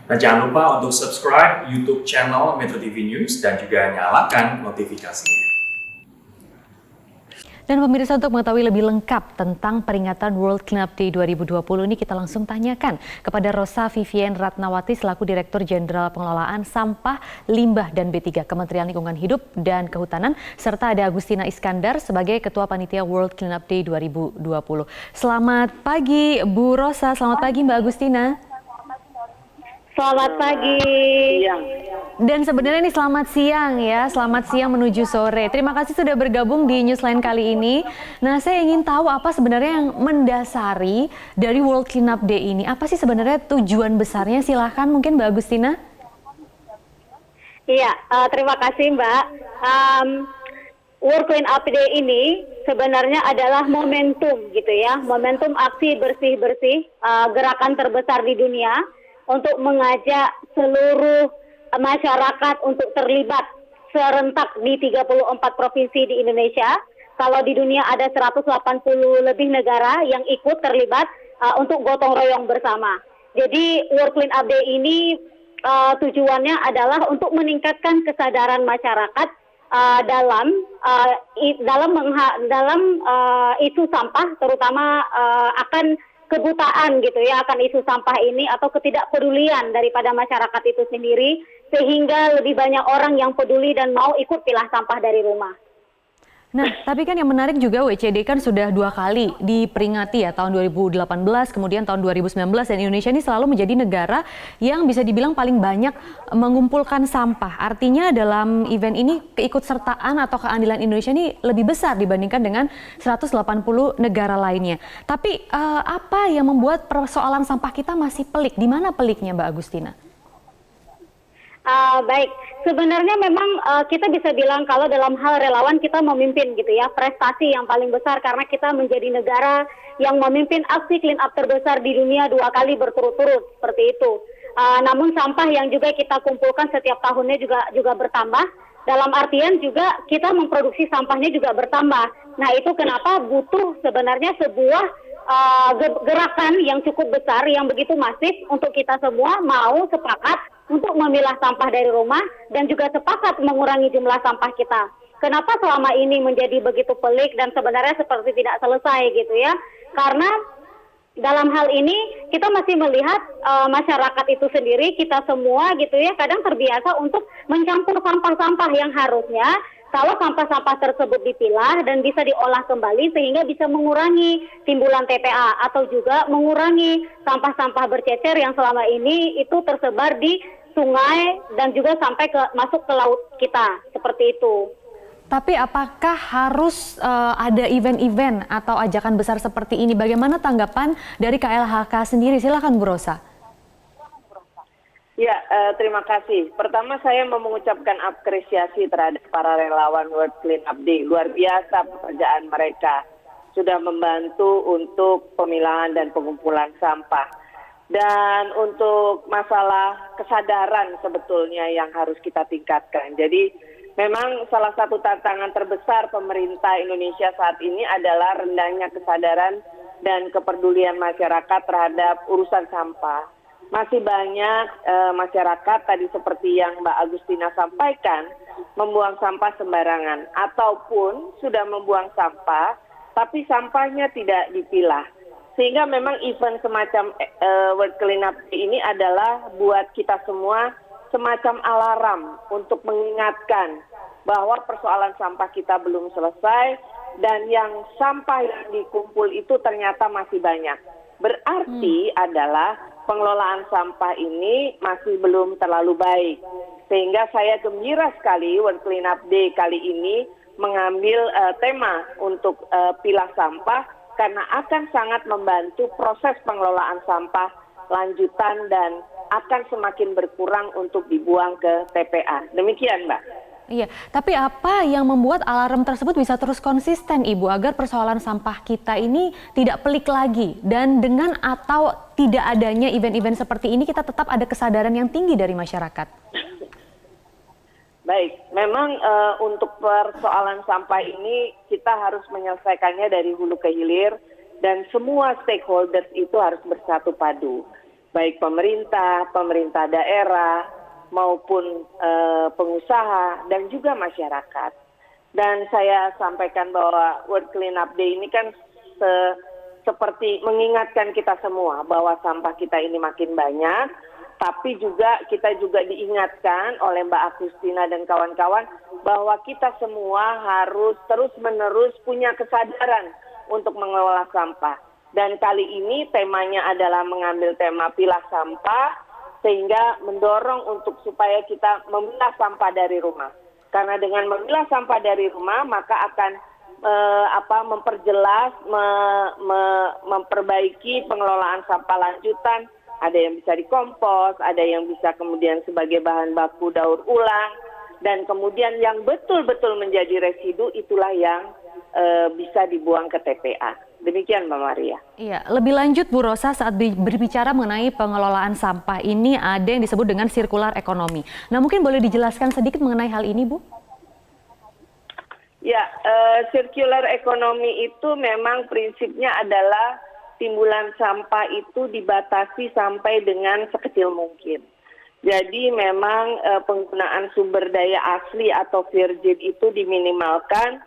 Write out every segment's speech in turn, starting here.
Dan jangan lupa untuk subscribe YouTube channel Metro TV News dan juga nyalakan notifikasinya. Dan pemirsa, untuk mengetahui lebih lengkap tentang peringatan World Cleanup Day 2020 ini, kita langsung tanyakan kepada Rosa Vivian Ratnawati selaku Direktur Jenderal Pengelolaan Sampah, Limbah, dan B3 Kementerian Lingkungan Hidup dan Kehutanan, serta ada Agustina Iskandar sebagai Ketua Panitia World Cleanup Day 2020. Selamat pagi Bu Rosa, selamat pagi Mbak Agustina. Selamat pagi. Dan sebenarnya ini selamat siang ya, selamat siang menuju sore. Terima kasih sudah bergabung di Newsline kali ini. Nah, saya ingin tahu apa sebenarnya yang mendasari dari World Cleanup Day ini. Apa sih sebenarnya tujuan besarnya? Silahkan mungkin Mbak Agustina. Iya, terima kasih Mbak. World Cleanup Day ini sebenarnya adalah momentum gitu ya, momentum aksi bersih-bersih, gerakan terbesar di dunia untuk mengajak seluruh masyarakat untuk terlibat serentak di 34 provinsi di Indonesia. Kalau di dunia ada 180 lebih negara yang ikut terlibat untuk gotong royong bersama. Jadi World Cleanup Day ini tujuannya adalah untuk meningkatkan kesadaran masyarakat dalam isu sampah, terutama akan kebutaan gitu ya, akan isu sampah ini atau ketidakpedulian daripada masyarakat itu sendiri, sehingga lebih banyak orang yang peduli dan mau ikut pilah sampah dari rumah. Nah, tapi kan yang menarik juga WCD kan sudah 2 kali diperingati ya, tahun 2018, kemudian tahun 2019, dan Indonesia ini selalu menjadi negara yang bisa dibilang paling banyak mengumpulkan sampah. Artinya dalam event ini keikutsertaan atau keandilan Indonesia ini lebih besar dibandingkan dengan 180 negara lainnya. Tapi apa yang membuat persoalan sampah kita masih pelik? Di mana peliknya Mbak Agustina? Baik, sebenarnya memang kita bisa bilang kalau dalam hal relawan kita memimpin gitu ya, prestasi yang paling besar karena kita menjadi negara yang memimpin aksi clean up terbesar di dunia 2 kali berturut-turut seperti itu. Namun sampah yang juga kita kumpulkan setiap tahunnya juga bertambah. Dalam artian juga kita memproduksi sampahnya juga bertambah. Nah, itu kenapa butuh sebenarnya sebuah gerakan yang cukup besar, yang begitu masif untuk kita semua mau sepakat untuk memilah sampah dari rumah dan juga sepakat mengurangi jumlah sampah kita. Kenapa selama ini menjadi begitu pelik dan sebenarnya seperti tidak selesai gitu ya? Karena dalam hal ini kita masih melihat masyarakat itu sendiri, kita semua gitu ya, kadang terbiasa untuk mencampur sampah-sampah yang harusnya kalau sampah-sampah tersebut dipilah dan bisa diolah kembali sehingga bisa mengurangi timbulan TPA atau juga mengurangi sampah-sampah bercecer yang selama ini itu tersebar di sungai dan juga sampai masuk ke laut kita, seperti itu. Tapi apakah harus ada event-event atau ajakan besar seperti ini? Bagaimana tanggapan dari KLHK sendiri? Silakan Bu Rosa. Ya, terima kasih. Pertama saya mau mengucapkan apresiasi terhadap para relawan World Cleanup Day. Luar biasa pekerjaan mereka. Sudah membantu untuk pemilahan dan pengumpulan sampah. Dan untuk masalah kesadaran sebetulnya yang harus kita tingkatkan. Jadi memang salah satu tantangan terbesar pemerintah Indonesia saat ini adalah rendahnya kesadaran dan kepedulian masyarakat terhadap urusan sampah. Masih banyak masyarakat tadi seperti yang Mbak Agustina sampaikan, membuang sampah sembarangan ataupun sudah membuang sampah tapi sampahnya tidak dipilah. Sehingga memang event semacam World Cleanup Day ini adalah buat kita semua semacam alarm untuk mengingatkan bahwa persoalan sampah kita belum selesai dan yang sampah yang dikumpul itu ternyata masih banyak. Berarti adalah pengelolaan sampah ini masih belum terlalu baik. Sehingga saya gembira sekali World Cleanup Day kali ini mengambil tema untuk pilah sampah karena akan sangat membantu proses pengelolaan sampah lanjutan dan akan semakin berkurang untuk dibuang ke TPA. Demikian, Mbak. Iya, tapi apa yang membuat alarm tersebut bisa terus konsisten, Ibu, agar persoalan sampah kita ini tidak pelik lagi? Dan dengan atau tidak adanya event-event seperti ini, kita tetap ada kesadaran yang tinggi dari masyarakat. Baik, memang untuk persoalan sampah ini kita harus menyelesaikannya dari hulu ke hilir dan semua stakeholders itu harus bersatu padu. baik pemerintah, pemerintah daerah, maupun pengusaha, dan juga masyarakat. Dan saya sampaikan bahwa World Cleanup Day ini kan seperti mengingatkan kita semua bahwa sampah kita ini makin banyak, tapi kita juga diingatkan oleh Mbak Agustina dan kawan-kawan bahwa kita semua harus terus-menerus punya kesadaran untuk mengelola sampah. Dan kali ini temanya adalah mengambil tema pilah sampah, sehingga mendorong untuk supaya kita memilah sampah dari rumah. Karena dengan memilah sampah dari rumah, maka akan memperjelas, memperbaiki pengelolaan sampah lanjutan. Ada yang bisa dikompos, ada yang bisa kemudian sebagai bahan baku daur ulang, dan kemudian yang betul-betul menjadi residu itulah yang bisa dibuang ke TPA. Demikian Mbak Maria. Iya, lebih lanjut Bu Rosa, saat berbicara mengenai pengelolaan sampah ini ada yang disebut dengan sirkular ekonomi. Nah, mungkin boleh dijelaskan sedikit mengenai hal ini, Bu? Ya, circular economy itu memang prinsipnya adalah timbulan sampah itu dibatasi sampai dengan sekecil mungkin. Jadi memang penggunaan sumber daya asli atau virgin itu diminimalkan,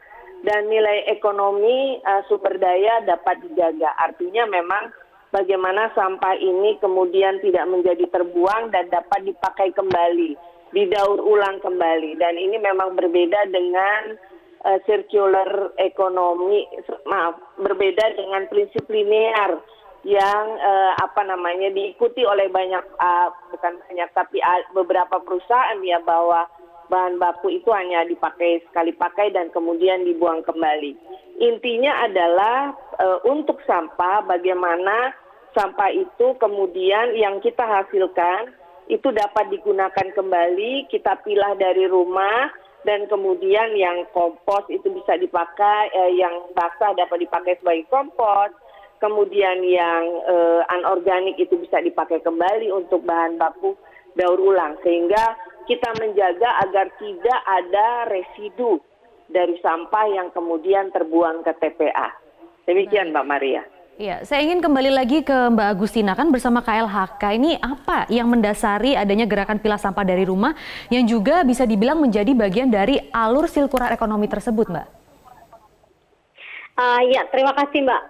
dan nilai ekonomi sumber daya dapat dijaga. Artinya memang bagaimana sampah ini kemudian tidak menjadi terbuang dan dapat dipakai kembali, didaur ulang kembali. Dan ini memang berbeda dengan circular economy, berbeda dengan prinsip linear yang diikuti oleh beberapa perusahaan ya, bahwa bahan baku itu hanya dipakai sekali pakai dan kemudian dibuang kembali. Intinya adalah untuk sampah, bagaimana sampah itu kemudian yang kita hasilkan itu dapat digunakan kembali, kita pilah dari rumah, dan kemudian yang kompos itu bisa dipakai, yang basah dapat dipakai sebagai kompos, kemudian yang anorganik itu bisa dipakai kembali untuk bahan baku daur ulang, sehingga kita menjaga agar tidak ada residu dari sampah yang kemudian terbuang ke TPA. Demikian Mbak Maria. Iya, saya ingin kembali lagi ke Mbak Agustina, kan bersama KLHK ini apa yang mendasari adanya gerakan pilah sampah dari rumah yang juga bisa dibilang menjadi bagian dari alur sirkular ekonomi tersebut, Mbak? Ya, terima kasih Mbak.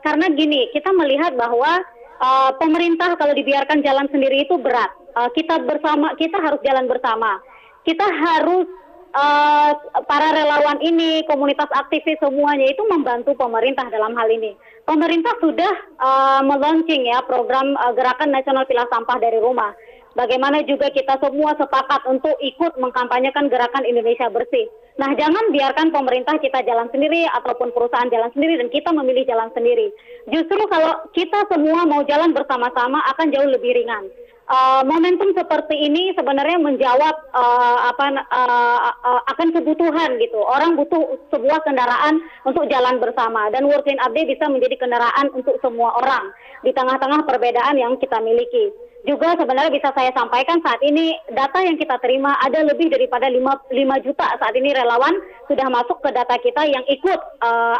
Karena gini, kita melihat bahwa pemerintah kalau dibiarkan jalan sendiri itu berat. Kita harus jalan bersama. Kita harus para relawan ini, komunitas aktivis semuanya itu membantu pemerintah dalam hal ini. Pemerintah sudah melaunching ya program Gerakan Nasional Pilah Sampah dari Rumah. Bagaimana juga kita semua sepakat untuk ikut mengkampanyekan gerakan Indonesia Bersih. Nah, jangan biarkan pemerintah kita jalan sendiri ataupun perusahaan jalan sendiri dan kita memilih jalan sendiri. Justru kalau kita semua mau jalan bersama-sama akan jauh lebih ringan. Momentum seperti ini sebenarnya menjawab akan kebutuhan gitu. Orang butuh sebuah kendaraan untuk jalan bersama, dan World Cleanup Day bisa menjadi kendaraan untuk semua orang di tengah-tengah perbedaan yang kita miliki. Juga sebenarnya bisa saya sampaikan saat ini data yang kita terima ada lebih daripada 5 juta saat ini relawan sudah masuk ke data kita yang ikut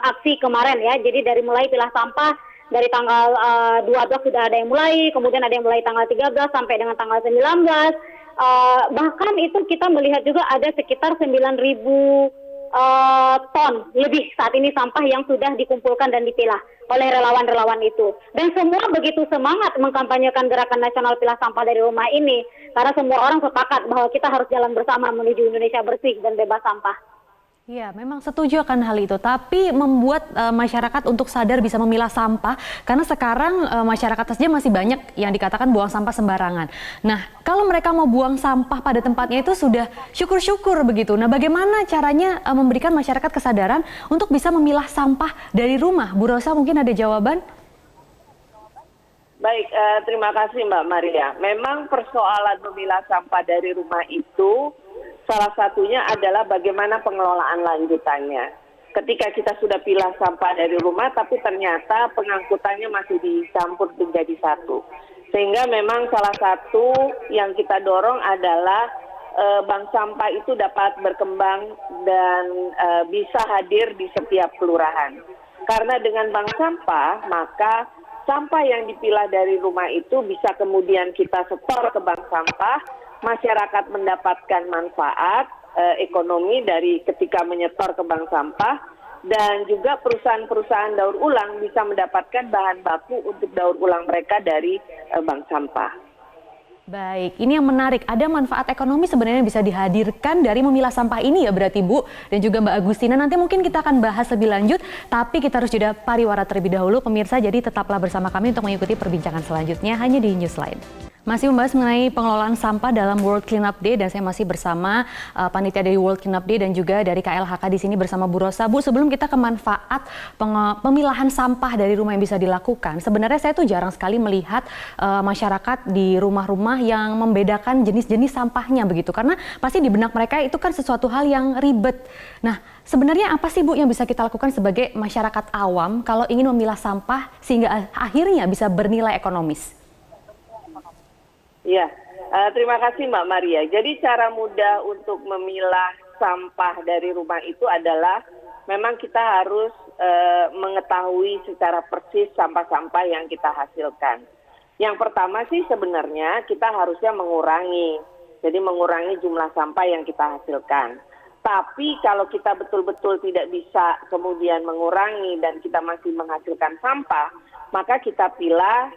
aksi kemarin ya. Jadi dari mulai pilah sampah dari tanggal 12 sudah ada yang mulai, kemudian ada yang mulai tanggal 13 sampai dengan tanggal 19. Bahkan itu kita melihat juga ada sekitar 9.000 ton lebih saat ini sampah yang sudah dikumpulkan dan dipilah oleh relawan-relawan itu. Dan semua begitu semangat mengkampanyekan Gerakan Nasional Pilah Sampah dari Rumah ini, karena semua orang sepakat bahwa kita harus jalan bersama menuju Indonesia bersih dan bebas sampah. Iya, memang setuju akan hal itu, tapi membuat masyarakat untuk sadar bisa memilah sampah, karena sekarang masyarakat saja masih banyak yang dikatakan buang sampah sembarangan. Nah, kalau mereka mau buang sampah pada tempatnya itu sudah syukur-syukur begitu. Nah, bagaimana caranya memberikan masyarakat kesadaran untuk bisa memilah sampah dari rumah? Bu Rosa mungkin ada jawaban? Baik, terima kasih Mbak Maria. Memang persoalan memilah sampah dari rumah itu salah satunya adalah bagaimana pengelolaan lanjutannya. Ketika kita sudah pilah sampah dari rumah, tapi ternyata pengangkutannya masih dicampur menjadi satu. Sehingga memang salah satu yang kita dorong adalah bank sampah itu dapat berkembang dan bisa hadir di setiap kelurahan. Karena dengan bank sampah, maka sampah yang dipilah dari rumah itu bisa kemudian kita setor ke bank sampah, masyarakat mendapatkan manfaat ekonomi dari ketika menyetor ke bank sampah, dan juga perusahaan-perusahaan daur ulang bisa mendapatkan bahan baku untuk daur ulang mereka dari bank sampah. Baik, ini yang menarik. Ada manfaat ekonomi sebenarnya yang bisa dihadirkan dari memilah sampah ini ya berarti Bu, dan juga Mbak Agustina. Nanti mungkin kita akan bahas lebih lanjut, tapi kita harus jeda pariwara terlebih dahulu. Pemirsa, jadi tetaplah bersama kami untuk mengikuti perbincangan selanjutnya hanya di Newsline. Masih membahas mengenai pengelolaan sampah dalam World Cleanup Day, dan saya masih bersama panitia dari World Cleanup Day dan juga dari KLHK di sini bersama Bu Rosa. Bu, sebelum kita ke manfaat pemilahan sampah dari rumah yang bisa dilakukan, sebenarnya saya tuh jarang sekali melihat masyarakat di rumah-rumah yang membedakan jenis-jenis sampahnya begitu, karena pasti di benak mereka itu kan sesuatu hal yang ribet. Nah, sebenarnya apa sih Bu yang bisa kita lakukan sebagai masyarakat awam kalau ingin memilah sampah sehingga akhirnya bisa bernilai ekonomis? Ya, terima kasih Mbak Maria. Jadi cara mudah untuk memilah sampah dari rumah itu adalah memang kita harus mengetahui secara persis sampah-sampah yang kita hasilkan. Yang pertama sih sebenarnya kita harusnya mengurangi jumlah sampah yang kita hasilkan. Tapi kalau kita betul-betul tidak bisa kemudian mengurangi dan kita masih menghasilkan sampah, maka kita pilah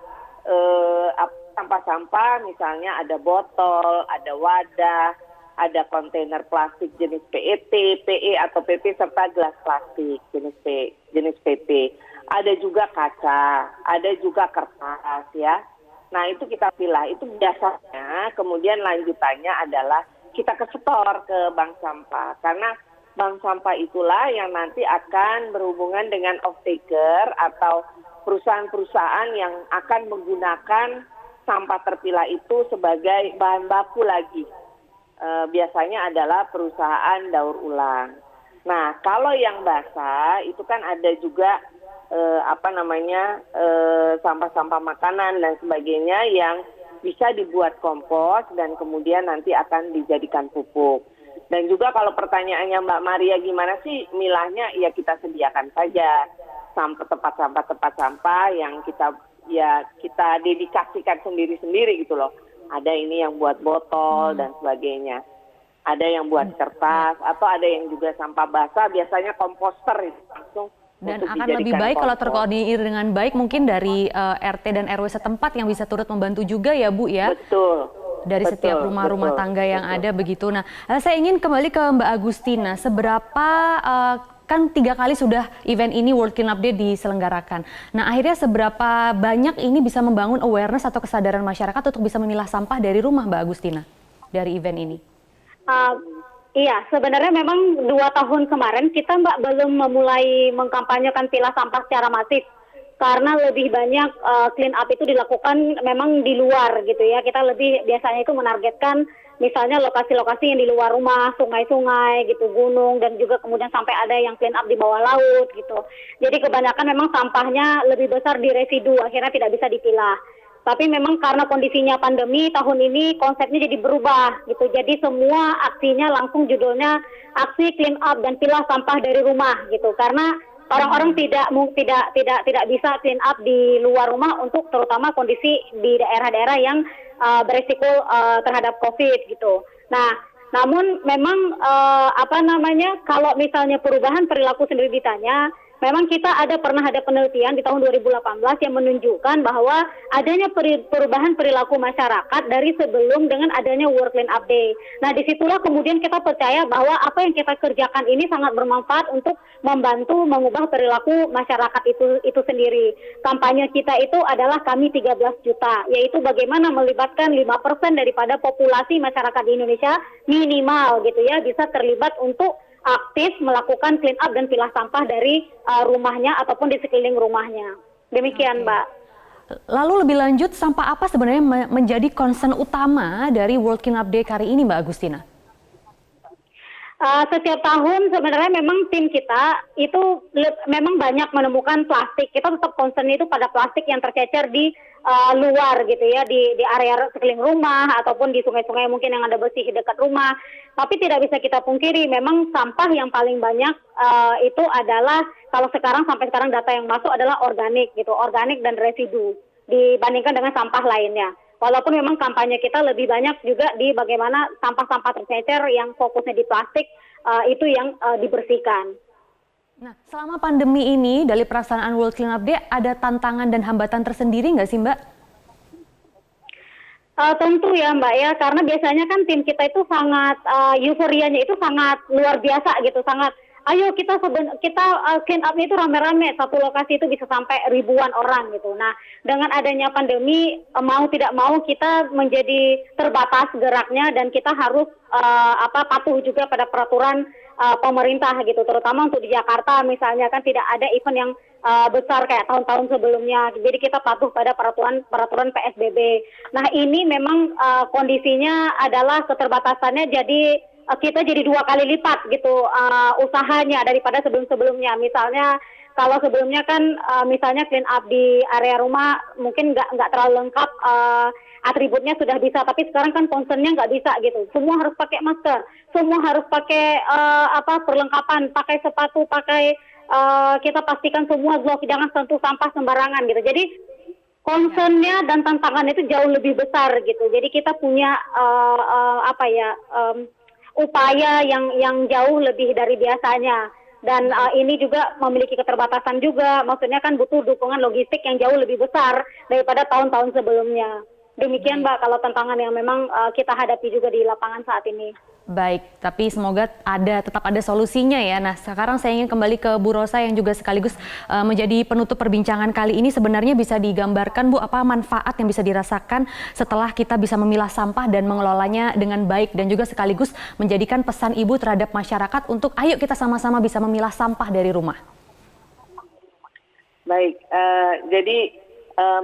sampah-sampah, misalnya ada botol, ada wadah, ada kontainer plastik jenis PET, PE atau PP serta gelas plastik jenis PP. Ada juga kaca, ada juga kertas ya. Nah itu kita pilah, itu biasanya kemudian lanjutannya adalah kita setor ke bank sampah. Karena bank sampah itulah yang nanti akan berhubungan dengan off-taker atau perusahaan-perusahaan yang akan menggunakan sampah terpilah itu sebagai bahan baku lagi. Biasanya adalah perusahaan daur ulang. Nah, kalau yang basah itu kan ada juga sampah-sampah makanan dan sebagainya yang bisa dibuat kompos dan kemudian nanti akan dijadikan pupuk. Dan juga kalau pertanyaannya Mbak Maria gimana sih milahnya, ya kita sediakan saja tempat sampah yang kita dedikasikan sendiri-sendiri gitu loh. Ada ini yang buat botol dan sebagainya. Ada yang buat kertas atau ada yang juga sampah basah, biasanya komposter itu langsung. Dan akan lebih baik kalau terkoordinir dengan baik mungkin dari RT dan RW setempat yang bisa turut membantu juga ya Bu ya. Betul. Dari setiap rumah-rumah tangga yang ada begitu. Nah, saya ingin kembali ke Mbak Agustina. Seberapa kan 3 kali sudah event ini World Cleanup Day diselenggarakan. Nah, akhirnya seberapa banyak ini bisa membangun awareness atau kesadaran masyarakat untuk bisa memilah sampah dari rumah, Mbak Agustina, dari event ini? Iya, sebenarnya memang 2 tahun kemarin kita belum memulai mengkampanyekan pilah sampah secara masif. Karena lebih banyak clean up itu dilakukan memang di luar gitu ya. Kita lebih biasanya itu menargetkan misalnya lokasi-lokasi yang di luar rumah, sungai-sungai gitu, gunung, dan juga kemudian sampai ada yang clean up di bawah laut gitu. Jadi kebanyakan memang sampahnya lebih besar di residu, akhirnya tidak bisa dipilah. Tapi memang karena kondisinya pandemi, tahun ini konsepnya jadi berubah gitu. Jadi semua aksinya langsung judulnya aksi clean up dan pilah sampah dari rumah gitu. Karena orang-orang tidak bisa clean up di luar rumah untuk terutama kondisi di daerah-daerah yang berisiko terhadap COVID gitu. Nah, namun memang kalau misalnya perubahan perilaku sendiri ditanya, memang kita pernah ada penelitian di tahun 2018 yang menunjukkan bahwa adanya perubahan perilaku masyarakat dari sebelum dengan adanya World Cleanup Day. Nah, disitulah kemudian kita percaya bahwa apa yang kita kerjakan ini sangat bermanfaat untuk membantu mengubah perilaku masyarakat itu sendiri. Kampanye kita itu adalah Kami 13 Juta, yaitu bagaimana melibatkan 5% daripada populasi masyarakat di Indonesia minimal gitu ya, bisa terlibat untuk aktif melakukan clean up dan pilah sampah dari rumahnya ataupun di sekeliling rumahnya. Demikian, Mbak. Lalu lebih lanjut, sampah apa sebenarnya menjadi concern utama dari World Cleanup Day kali ini, Mbak Agustina? Setiap tahun sebenarnya memang tim kita itu memang banyak menemukan plastik. Kita tetap concern itu pada plastik yang tercecer di luar gitu ya, di area sekeliling rumah ataupun di sungai-sungai mungkin yang ada bersih dekat rumah. Tapi tidak bisa kita pungkiri memang sampah yang paling banyak itu adalah kalau sampai sekarang data yang masuk adalah organik gitu, organik dan residu dibandingkan dengan sampah lainnya. Walaupun memang kampanye kita lebih banyak juga di bagaimana sampah-sampah tercecer yang fokusnya di plastik itu yang dibersihkan. Nah, selama pandemi ini dari pelaksanaan World Cleanup Day ada tantangan dan hambatan tersendiri nggak sih Mbak? Tentu ya Mbak ya, karena biasanya kan tim kita itu sangat euforianya itu sangat luar biasa gitu, sangat ayo kita clean up itu rame-rame, satu lokasi itu bisa sampai ribuan orang gitu. Nah, dengan adanya pandemi mau tidak mau kita menjadi terbatas geraknya dan kita harus patuh juga pada peraturan pemerintah gitu, terutama untuk di Jakarta misalnya kan tidak ada event yang besar kayak tahun-tahun sebelumnya. Jadi kita patuh pada peraturan PSBB. Nah, ini memang kondisinya adalah keterbatasannya jadi kita jadi 2 kali lipat gitu usahanya daripada sebelum-sebelumnya. Misalnya kalau sebelumnya kan misalnya clean up di area rumah mungkin nggak terlalu lengkap atributnya sudah bisa, tapi sekarang kan concernnya nggak bisa gitu. Semua harus pakai masker, semua harus pakai perlengkapan, pakai sepatu, kita pastikan semua glove, jangan sentuh sampah sembarangan gitu. Jadi concernnya dan tantangannya itu jauh lebih besar gitu. Jadi kita punya upaya yang jauh lebih dari biasanya. Dan ini juga memiliki keterbatasan juga, maksudnya kan butuh dukungan logistik yang jauh lebih besar daripada tahun-tahun sebelumnya. Demikian Mbak kalau tantangan yang memang kita hadapi juga di lapangan saat ini. Baik, tapi semoga tetap ada solusinya ya. Nah, sekarang saya ingin kembali ke Bu Rosa yang juga sekaligus menjadi penutup perbincangan kali ini. Sebenarnya bisa digambarkan Bu, apa manfaat yang bisa dirasakan setelah kita bisa memilah sampah dan mengelolanya dengan baik, dan juga sekaligus menjadikan pesan Ibu terhadap masyarakat untuk ayo kita sama-sama bisa memilah sampah dari rumah. Baik, jadi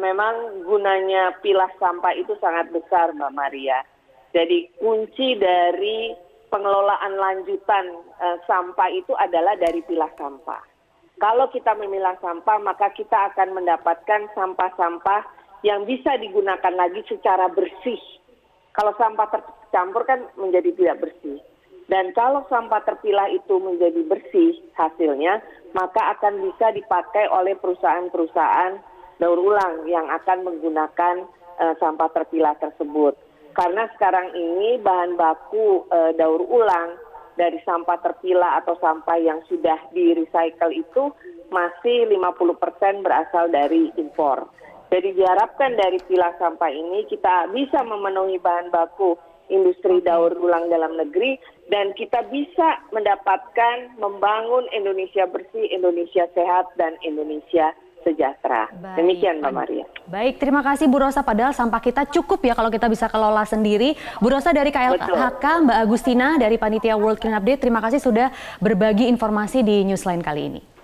memang gunanya pilah sampah itu sangat besar Mbak Maria. Jadi kunci dari pengelolaan lanjutan sampah itu adalah dari pilah sampah. Kalau kita memilah sampah, maka kita akan mendapatkan sampah-sampah yang bisa digunakan lagi secara bersih. Kalau sampah tercampur kan menjadi tidak bersih. Dan kalau sampah terpilah itu menjadi bersih hasilnya, maka akan bisa dipakai oleh perusahaan-perusahaan daur ulang yang akan menggunakan sampah terpilah tersebut. Karena sekarang ini bahan baku daur ulang dari sampah terpilah atau sampah yang sudah di-recycle itu masih 50% berasal dari impor. Jadi diharapkan dari pilah sampah ini kita bisa memenuhi bahan baku industri daur ulang dalam negeri dan kita bisa mendapatkan membangun Indonesia bersih, Indonesia sehat, dan Indonesia sejahtera. Baik. Demikian Mbak Maria. Baik, terima kasih Bu Rosa. Padahal sampah kita cukup ya kalau kita bisa kelola sendiri. Bu Rosa dari KLHK, Mbak Agustina dari Panitia World Cleanup Day, terima kasih sudah berbagi informasi di Newsline kali ini.